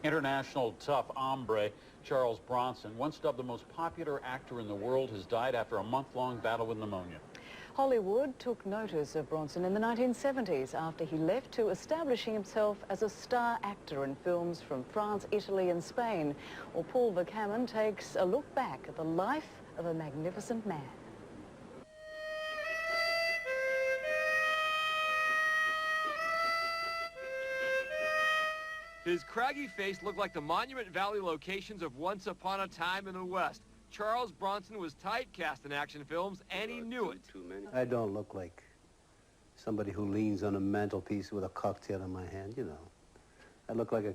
International tough hombre Charles Bronson, once dubbed the most popular actor in the world, has died after a month-long battle with pneumonia. Hollywood took notice of Bronson in the 1970s after he left to establishing himself as a star actor in films from France, Italy and Spain. Well, Paul Vercammon takes a look back at the life of a magnificent man. His craggy face looked like the Monument Valley locations of Once Upon a Time in the West. Charles Bronson was typecast in action films, and he knew it. I don't look like somebody who leans on a mantelpiece with a cocktail in my hand, you know. I look like the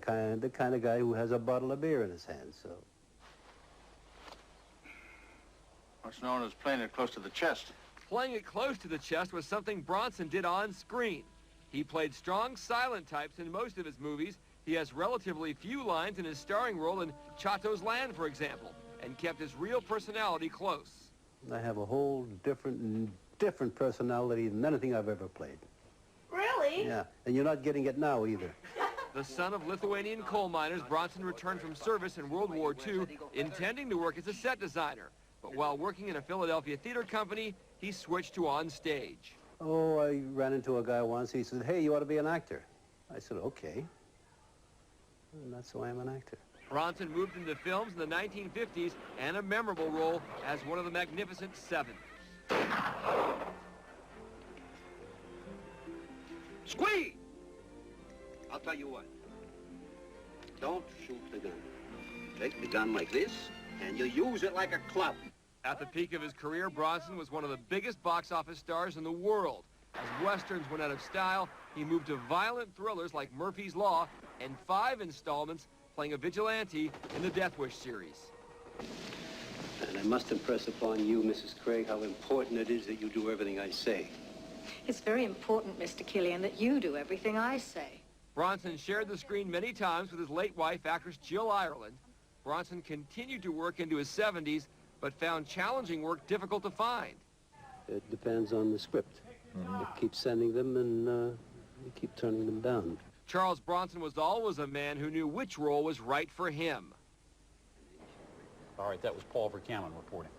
kind of guy who has a bottle of beer in his hand, so. What's known as playing it close to the chest. Playing it close to the chest was something Bronson did on screen. He played strong, silent types in most of his movies. He has relatively few lines in his starring role in Chato's Land, for example, and kept his real personality close. I have a whole different personality than anything I've ever played. Really? Yeah, and you're not getting it now either. The son of Lithuanian coal miners, Bronson returned from service in World War II, intending to work as a set designer. But while working in a Philadelphia theater company, he switched to on stage. Oh, I ran into a guy once. He said, "Hey, you ought to be an actor." I said, "Okay." And that's why I'm an actor. Bronson moved into films in the 1950s and a memorable role as one of the Magnificent Seven. Squeeze! I'll tell you what. Don't shoot the gun. Take the gun like this, and you use it like a club. At the peak of his career, Bronson was one of the biggest box office stars in the world. As westerns went out of style, he moved to violent thrillers like Murphy's Law and 5 installments playing a vigilante in the Death Wish series. And I must impress upon you, Mrs. Craig, how important it is that you do everything I say. It's very important, Mr. Killian, that you do everything I say. Bronson shared the screen many times with his late wife, actress Jill Ireland. Bronson continued to work into his 70s, but found challenging work difficult to find. It depends on the script. You keep sending them, and you keep turning them down. Charles Bronson was always a man who knew which role was right for him. All right, that was Paul Vercammon reporting.